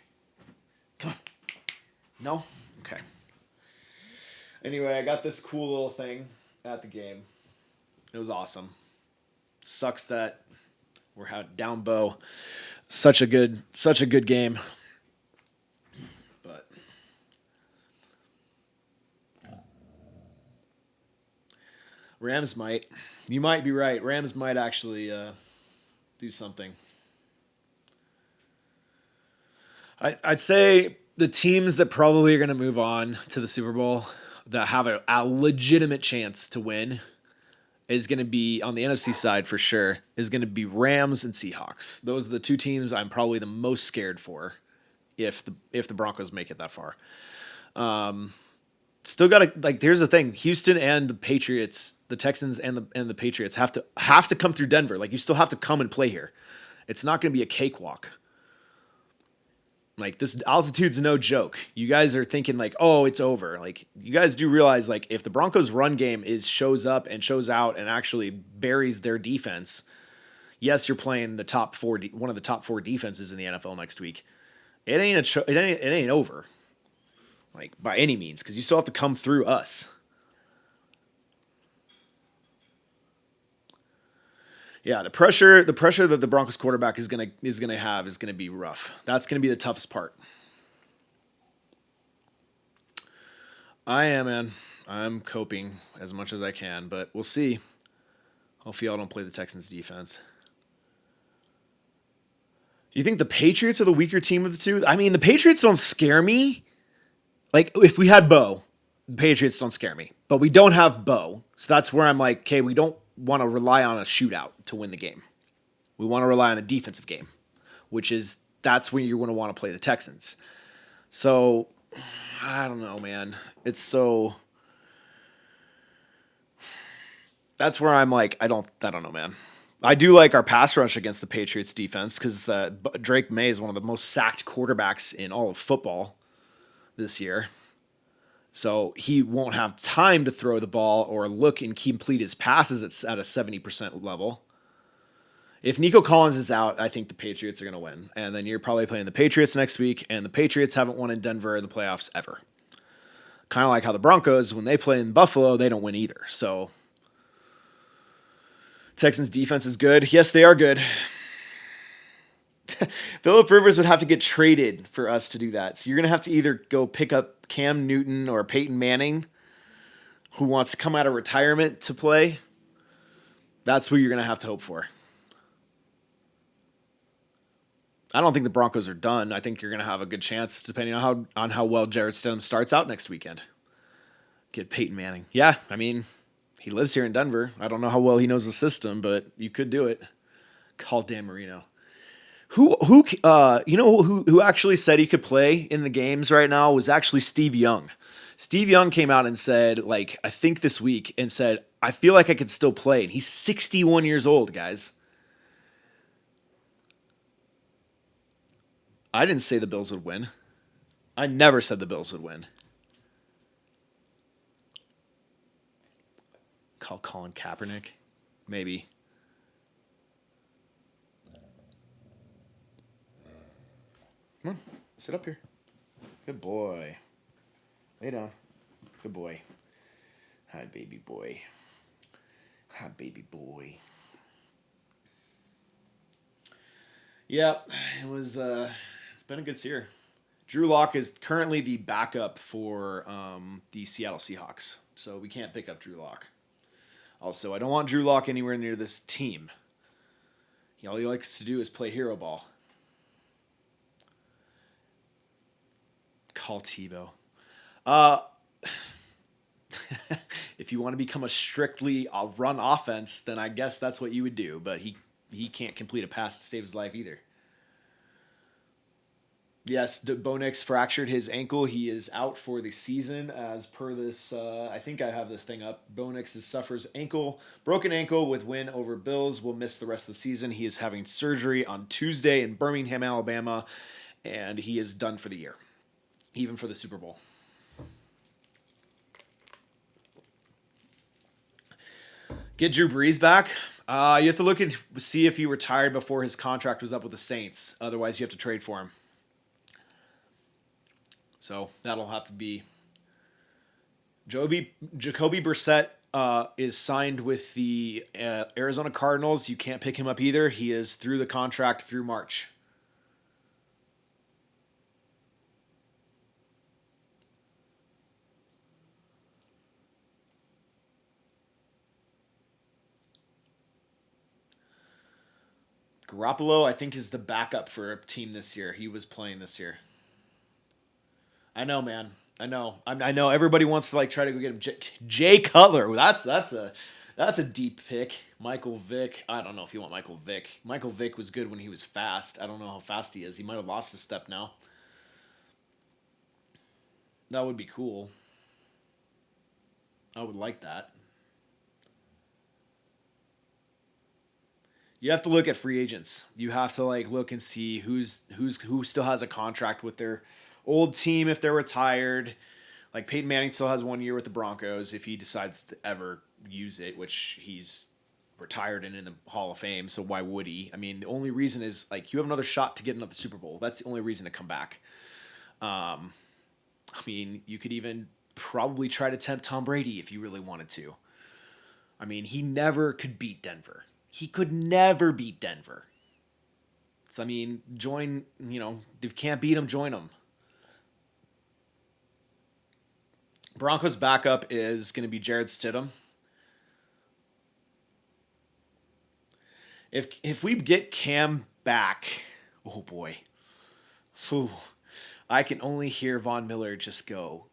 Come on. No? Okay. Anyway, I got this cool little thing at the game. It was awesome. Sucks that we're down Bo. Such a good game. But Rams might. You might be right. Rams might actually do something. I'd say the teams that probably are going to move on to the Super Bowl that have a legitimate chance to win is going to be, on the NFC side for sure, is going to be Rams and Seahawks. Those are the two teams I'm probably the most scared for if the Broncos make it that far. Still got to, like, here's the thing. Houston and the Patriots, the Texans and the Patriots have to come through Denver. Like, you still have to come and play here. It's not going to be a cakewalk. Like, this altitude's no joke. You guys are thinking like, oh, it's over. Like, you guys do realize, like, if the Broncos' run game shows up and shows out and actually buries their defense, yes, you're playing the one of the top 4 defenses in the NFL next week. It ain't over, like, by any means, because you still have to come through us. Yeah, the pressure that the Broncos quarterback is gonna have is gonna be rough. That's gonna be the toughest part. I am, man. I'm coping as much as I can, but we'll see. Hopefully, y'all don't play the Texans defense. You think the Patriots are the weaker team of the two? I mean, the Patriots don't scare me. Like, if we had Bo, the Patriots don't scare me. But we don't have Bo. So that's where I'm like, okay, we don't want to rely on a shootout to win the game. We want to rely on a defensive game, which is that's when you're going to want to play the Texans. So, I don't know, man. It's so. That's where I'm like, I don't know, man. I do like our pass rush against the Patriots defense because Drake May is one of the most sacked quarterbacks in all of football this year. So he won't have time to throw the ball or look and complete his passes at a 70% level. If Nico Collins is out, I think the Patriots are going to win. And then you're probably playing the Patriots next week, and the Patriots haven't won in Denver in the playoffs ever. Kind of like how the Broncos, when they play in Buffalo, they don't win either. So Texans defense is good. Yes, they are good. Phillip Rivers would have to get traded for us to do that. So you're going to have to either go pick up Cam Newton or Peyton Manning, who wants to come out of retirement to play. That's who you're going to have to hope for. I don't think the Broncos are done. I think you're going to have a good chance, depending on how well Jarrett Stidham starts out next weekend. Get Peyton Manning. Yeah, I mean, he lives here in Denver. I don't know how well he knows the system, but you could do it. Call Dan Marino. Who actually said he could play in the games right now was actually Steve Young. Steve Young came out and said, like, I think this week, and said, I feel like I could still play. And he's 61 years old, guys. I didn't say the Bills would win. I never said the Bills would win. Call Colin Kaepernick? Maybe. Come on, sit up here. Good boy. Lay down. Good boy. Hi, baby boy. Hi, baby boy. Yep, it's been a good year. Drew Lock is currently the backup for the Seattle Seahawks, so we can't pick up Drew Lock. Also, I don't want Drew Lock anywhere near this team. All he likes to do is play hero ball. Call Tebow. If you want to become a strictly run offense, then I guess that's what you would do. But he can't complete a pass to save his life either. Yes, Bo Nix fractured his ankle. He is out for the season as per this. I think I have this thing up. Bo Nix suffers broken ankle with win over Bills. Will miss the rest of the season. He is having surgery on Tuesday in Birmingham, Alabama, and he is done for the year, even for the Super Bowl. Get Drew Brees back. You have to look and see if he retired before his contract was up with the Saints. Otherwise, you have to trade for him. So that'll have to be. Jacoby Brissett is signed with the Arizona Cardinals. You can't pick him up either. He is through the contract through March. Garoppolo, I think, is the backup for a team this year. He was playing this year. I know, man. I know. I know. Everybody wants to try to go get him. Jay Cutler. That's a deep pick. Michael Vick. I don't know if you want Michael Vick. Michael Vick was good when he was fast. I don't know how fast he is. He might have lost a step now. That would be cool. I would like that. You have to look at free agents. You have to look and see who still has a contract with their old team if they're retired. Like Peyton Manning still has 1 year with the Broncos if he decides to ever use it, which he's retired and in the Hall of Fame, so why would he? I mean, the only reason is you have another shot to get another Super Bowl. That's the only reason to come back. I mean, you could even probably try to tempt Tom Brady if you really wanted to. I mean, he never could beat Denver. He could never beat Denver. So, I mean, if you can't beat him, join him. Broncos backup is going to be Jarrett Stidham. If we get Cam back, oh boy. Whew. I can only hear Von Miller just go,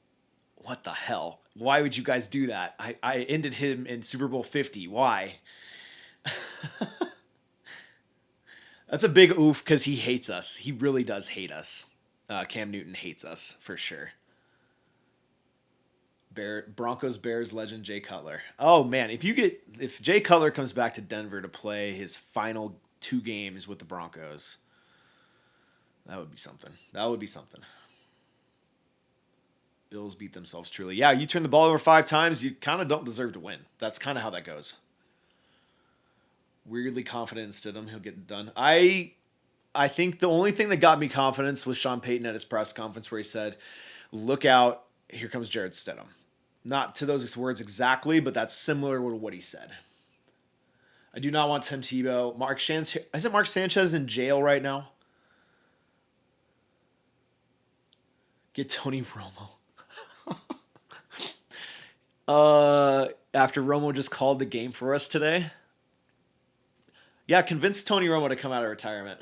what the hell? Why would you guys do that? I ended him in Super Bowl 50. Why? That's a big oof because he hates us. He really does hate us. Cam Newton hates us for sure. Broncos Bears legend Jay Cutler. Oh man, if Jay Cutler comes back to Denver to play his final 2 games with the Broncos, that would be something. That would be something. Bills beat themselves truly. Yeah, you turn the ball over 5 times, you kind of don't deserve to win. That's kind of how that goes. Weirdly confident in Stidham, he'll get it done. I think the only thing that got me confidence was Sean Payton at his press conference where he said, "Look out, here comes Jarrett Stidham." Not to those words exactly, but that's similar to what he said. I do not want Tim Tebow. Isn't Mark Sanchez in jail right now? Get Tony Romo. After Romo just called the game for us today. Yeah, convince Tony Romo to come out of retirement.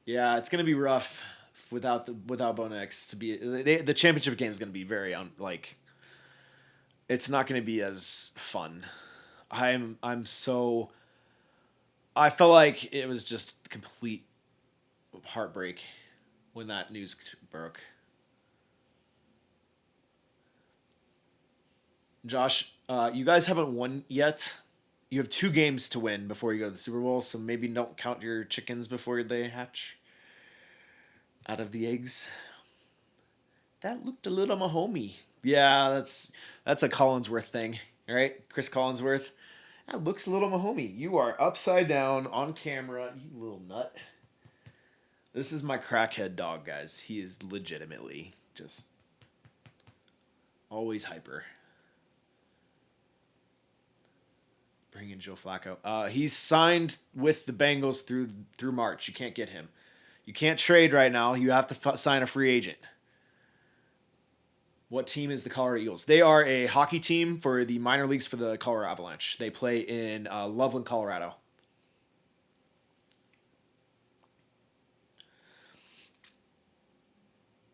Yeah, it's gonna be rough without Bo Nix to be. The championship game is gonna be very it's not gonna be as fun. I felt like it was just complete heartbreak when that news broke. Josh, you guys haven't won yet. You have 2 games to win before you go to the Super Bowl, so maybe don't count your chickens before they hatch out of the eggs. That looked a little Mahomey. Yeah, that's a Collinsworth thing, right? Chris Collinsworth. That looks a little Mahomey. You are upside down on camera, you little nut. This is my crackhead dog, guys. He is legitimately just always hyper. Bring in Joe Flacco. He's signed with the Bengals through March. You can't get him. You can't trade right now. You have to sign a free agent. What team is the Colorado Eagles? They are a hockey team for the minor leagues for the Colorado Avalanche. They play in Loveland, Colorado.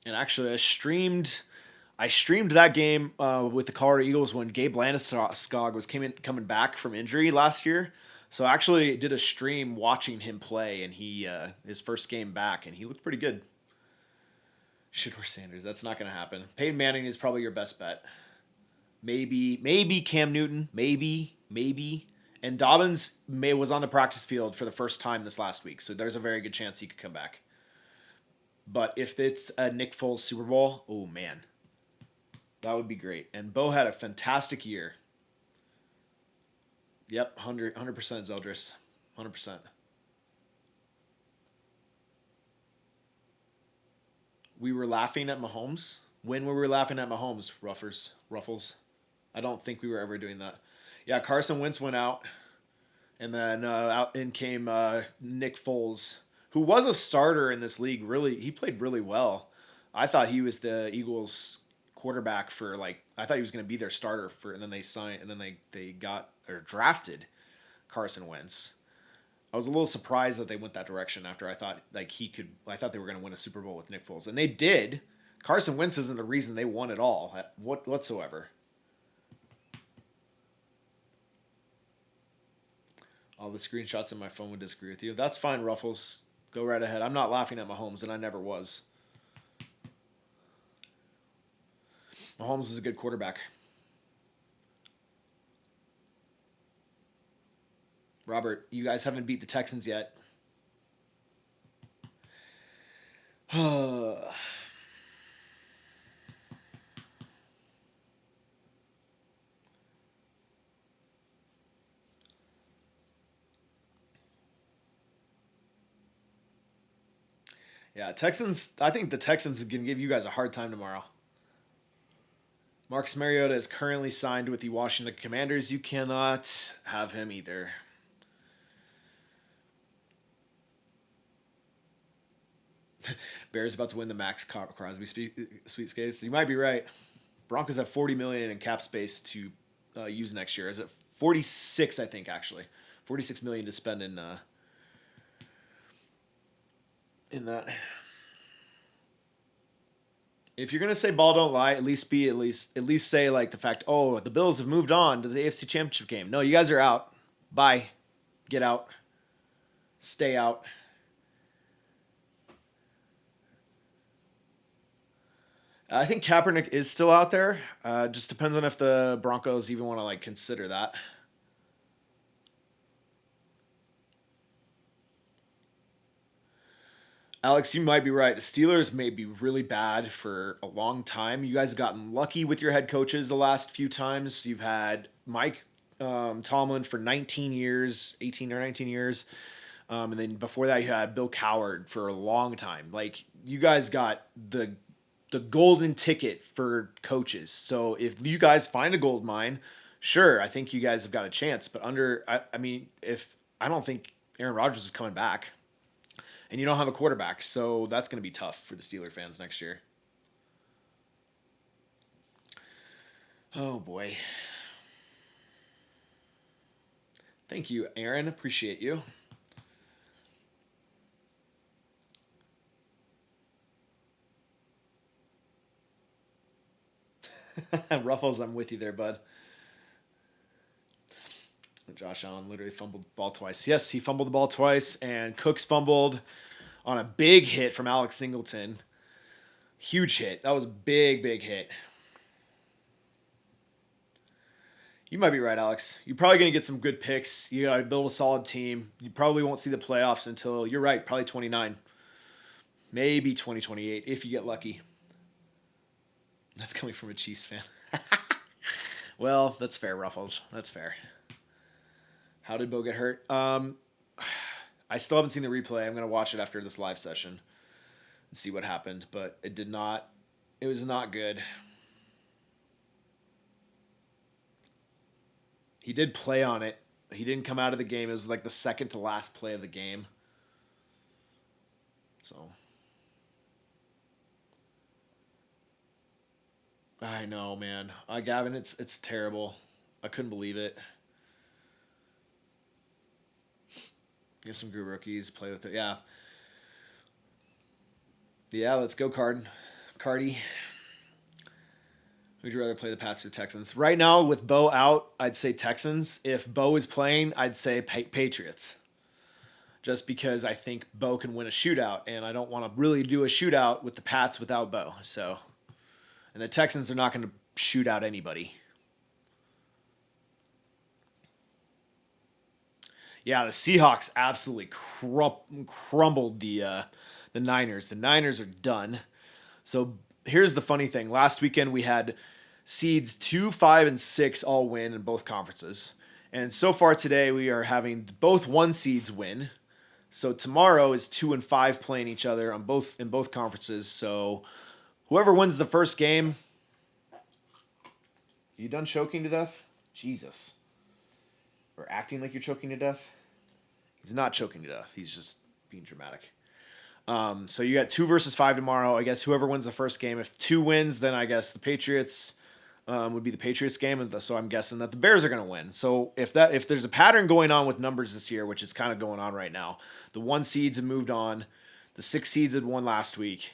And actually, I streamed that game with the Colorado Eagles when Gabe Landeskog was coming back from injury last year. So I actually did a stream watching him play, and he his first game back, and he looked pretty good. Shedeur Sanders, that's not going to happen. Peyton Manning is probably your best bet. Maybe Cam Newton, maybe. And Dobbins was on the practice field for the first time this last week, so there's a very good chance he could come back. But if it's a Nick Foles Super Bowl, oh man. That would be great. And Bo had a fantastic year. Yep, 100% Zeldris. 100%. We were laughing at Mahomes. When were we laughing at Mahomes, Ruffles? I don't think we were ever doing that. Yeah, Carson Wentz went out. And then out in came Nick Foles, who was a starter in this league. Really, he played really well. I thought he was the Eagles' quarterback for I thought he was going to be their starter for, and then they drafted Carson Wentz. I was a little surprised that they went that direction after I thought I thought they were going to win a Super Bowl with Nick Foles, and they did. Carson Wentz isn't the reason they won at all, whatsoever. All the screenshots in my phone would disagree with you. That's fine, Ruffles. Go right ahead. I'm not laughing at Mahomes, and I never was. Mahomes is a good quarterback. Robert, you guys haven't beat the Texans yet. Yeah, Texans. I think the Texans are going to give you guys a hard time tomorrow. Marcus Mariota is currently signed with the Washington Commanders. You cannot have him either. Bears about to win the Max Crosby sweepstakes. You might be right. Broncos have $40 million in cap space to use next year. Is it 46? I think actually, $46 million to spend in in that. If you're gonna say ball don't lie, at least say like the fact, oh, the Bills have moved on to the AFC Championship game. No, you guys are out. Bye. Get out. Stay out. I think Kaepernick is still out there. Just depends on if the Broncos even want to like consider that. Alex, you might be right. The Steelers may be really bad for a long time. You guys have gotten lucky with your head coaches the last few times. You've had Mike Tomlin for 19 years, 18 or 19 years. And then before that, you had Bill Coward for a long time. Like, you guys got the golden ticket for coaches. So if you guys find a gold mine, sure, I think you guys have got a chance. But I don't think Aaron Rodgers is coming back. And you don't have a quarterback, so that's going to be tough for the Steeler fans next year. Oh, boy. Thank you, Aaron. Appreciate you. Ruffles, I'm with you there, bud. Josh Allen literally fumbled the ball twice. Yes, he fumbled the ball twice, and Cooks fumbled on a big hit from Alex Singleton. Huge hit. That was a big, big hit. You might be right, Alex. You're probably going to get some good picks. You got to build a solid team. You probably won't see the playoffs until, you're right, probably 29. Maybe 2028 if you get lucky. That's coming from a Chiefs fan. Well, that's fair, Ruffles. That's fair. How did Bo get hurt? I still haven't seen the replay. I'm going to watch it after this live session and see what happened. But it was not good. He did play on it. He didn't come out of the game. It was like the second to last play of the game. So. I know, man. Gavin, it's terrible. I couldn't believe it. Give some good rookies, play with it. Yeah. Yeah, let's go, Cardi. Would you rather play the Pats or Texans? Right now, with Bo out, I'd say Texans. If Bo is playing, I'd say Patriots. Just because I think Bo can win a shootout, and I don't want to really do a shootout with the Pats without Bo. So, and the Texans are not going to shoot out anybody. Yeah, the Seahawks absolutely crumbled the Niners. The Niners are done. So here's the funny thing. Last weekend we had seeds 2, 5, and 6 all win in both conferences. And so far today we are having both 1 seeds win. So tomorrow is 2 and 5 playing each other in both conferences. So whoever wins the first game. You done choking to death? Jesus. Or acting like you're choking to death. He's not choking to death. He's just being dramatic. So you got 2 versus 5 tomorrow. I guess whoever wins the first game. If 2 wins, then I guess the Patriots would be the Patriots game. And so I'm guessing that the Bears are going to win. So if there's a pattern going on with numbers this year, which is kind of going on right now, the 1 seeds have moved on. The 6 seeds had won last week.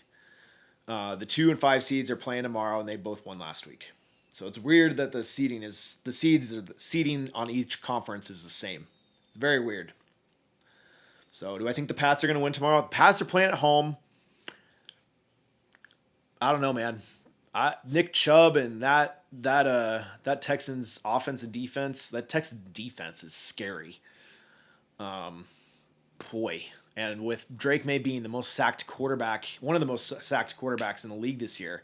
The 2 and 5 seeds are playing tomorrow, and they both won last week. So it's weird that the seeding on each conference is the same. It's very weird. So do I think the Pats are going to win tomorrow? The Pats are playing at home. I don't know, man. Nick Chubb and that Texans offense and defense, that Texans defense is scary. Boy. And with Drake May being the most sacked quarterback, one of the most sacked quarterbacks in the league this year,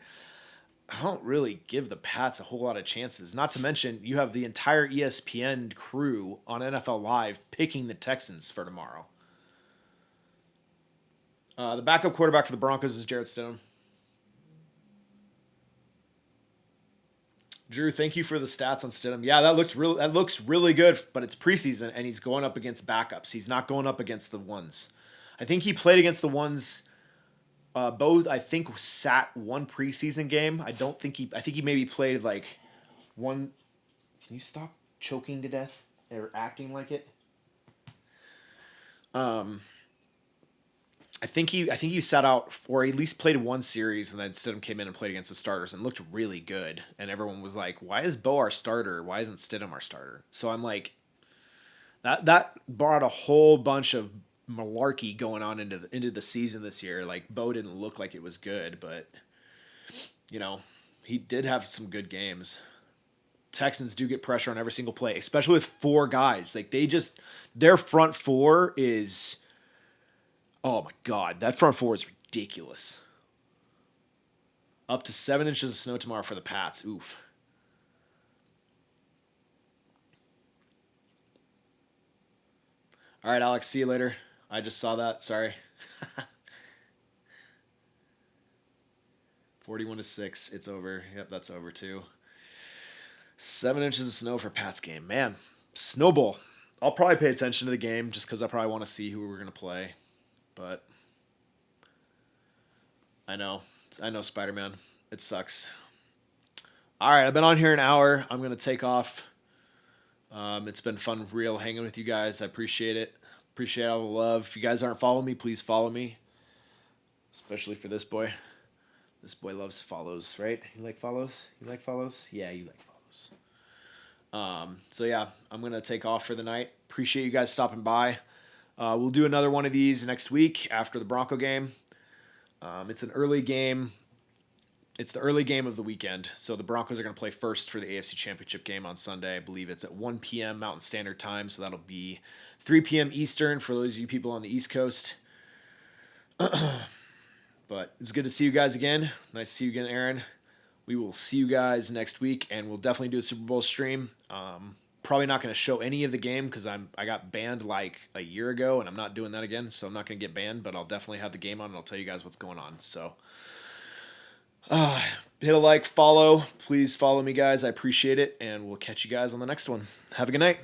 I don't really give the Pats a whole lot of chances. Not to mention, you have the entire ESPN crew on NFL Live picking the Texans for tomorrow. The backup quarterback for the Broncos is Jarrett Stidham. Drew, thank you for the stats on Stidham. Yeah, that looks really good, but it's preseason, and he's going up against backups. He's not going up against the ones. I think he played against the ones. Bo, I think, sat 1 preseason game. I think he maybe played like 1. Can you stop choking to death or acting like it? I think he sat out or at least played one series, and then Stidham came in and played against the starters and looked really good. And everyone was like, "Why is Bo our starter? Why isn't Stidham our starter?" So I'm like, that brought a whole bunch of malarkey going on into the season this year. Like Bo didn't look like it was good, but you know, he did have some good games. Texans do get pressure on every single play, especially with four guys. Like their front four is, oh my God, that front four is ridiculous. Up to 7 inches of snow tomorrow for the Pats. Oof. All right, Alex, see you later. I just saw that. Sorry. 41-6. It's over. Yep, that's over too. 7 inches of snow for Pat's game. Man, snowball. I'll probably pay attention to the game just because I probably want to see who we're going to play. But I know, Spider-Man. It sucks. All right, I've been on here an hour. I'm going to take off. It's been fun, real hanging with you guys. I appreciate it. Appreciate all the love. If you guys aren't following me, please follow me. Especially for this boy. This boy loves follows, right? You like follows? You like follows? Yeah, you like follows. So yeah, I'm going to take off for the night. Appreciate you guys stopping by. We'll do another one of these next week after the Bronco game. It's an early game. It's the early game of the weekend. So the Broncos are going to play first for the AFC Championship game on Sunday. I believe it's at 1 p.m. Mountain Standard Time. So that'll be 3 p.m. Eastern for those of you people on the East Coast. But it's good to see you guys again. Nice to see you again, Aaron. We will see you guys next week, and we'll definitely do a Super Bowl stream. Probably not going to show any of the game because I got banned like a year ago, and I'm not doing that again, so I'm not going to get banned, but I'll definitely have the game on, and I'll tell you guys what's going on. So hit a like, follow. Please follow me, guys. I appreciate it, and we'll catch you guys on the next one. Have a good night.